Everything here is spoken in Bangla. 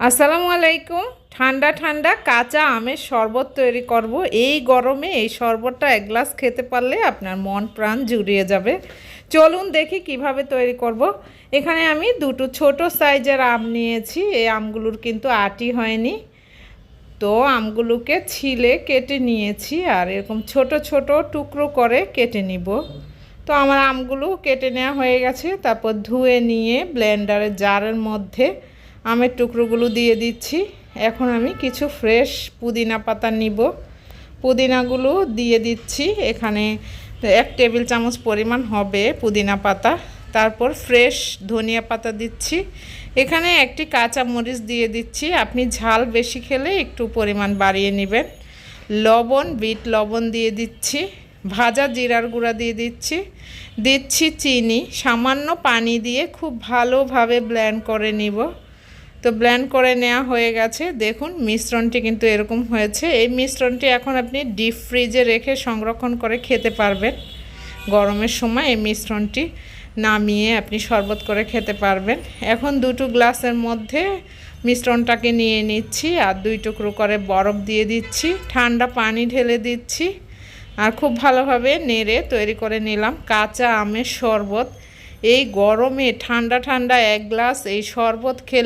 আসসালামু আলাইকুম। ঠান্ডা ঠান্ডা কাঁচা আমের শরবত তৈরি করব। এই গরমে এই শরবতটা এক গ্লাস খেতে পারলে আপনার মন প্রাণ জুড়িয়ে যাবে। চলুন দেখি কিভাবে তৈরি করব। এখানে আমি দুটো ছোট সাইজের আম নিয়েছি। এই আমগুলোর কিন্তু আটি হয়নি, তো আমগুলোকে ছিলে কেটে নিয়েছি আর এরকম ছোট ছোট টুকরো করে কেটে নিব। তো আমার আমগুলো কেটে নেওয়া হয়ে গেছে। তারপর ধুয়ে নিয়ে ব্লেন্ডারের জারের মধ্যে আমের টুকরোগুলো দিয়ে দিচ্ছি। এখন আমি কিছু ফ্রেশ পুদিনা পাতা নিব। পুদিনাগুলো দিয়ে দিচ্ছি। এখানে 1 টেবিল চামচ পরিমাণ হবে পুদিনা পাতা। তারপর ফ্রেশ ধনিয়া পাতা দিচ্ছি। এখানে একটি কাঁচা মরিচ দিয়ে দিচ্ছি। আপনি ঝাল বেশি খেলে একটু পরিমাণ বাড়িয়ে নেবেন। লবণ, বিট লবণ দিয়ে দিচ্ছি। ভাজা জিরার গুঁড়া দিয়ে দিচ্ছি চিনি। সামান্য পানি দিয়ে খুব ভালোভাবে ব্লেন্ড করে নিব। তো ব্লেন্ড করে নেওয়া হয়ে গেছে। দেখুন মিশ্রণটি কিন্তু এরকম হয়েছে। এই মিশ্রণটি এখন আপনি ডিপ ফ্রিজে রেখে সংরক্ষণ করে খেতে পারবেন। গরমের সময় এই মিশ্রণটি নামিয়ে আপনি শরবত করে খেতে পারবেন। এখন দুটো গ্লাসের মধ্যে মিশ্রণটাকে নিয়ে নিচ্ছি আর 2 টুকরো করে বরফ দিয়ে দিচ্ছি। ঠান্ডা পানি ঢেলে দিচ্ছি আর খুব ভালোভাবে নেড়ে তৈরি করে নিলাম কাঁচা আমের শরবত। এই গরমে ঠান্ডা ঠান্ডা 1 গ্লাস এই শরবত খেলে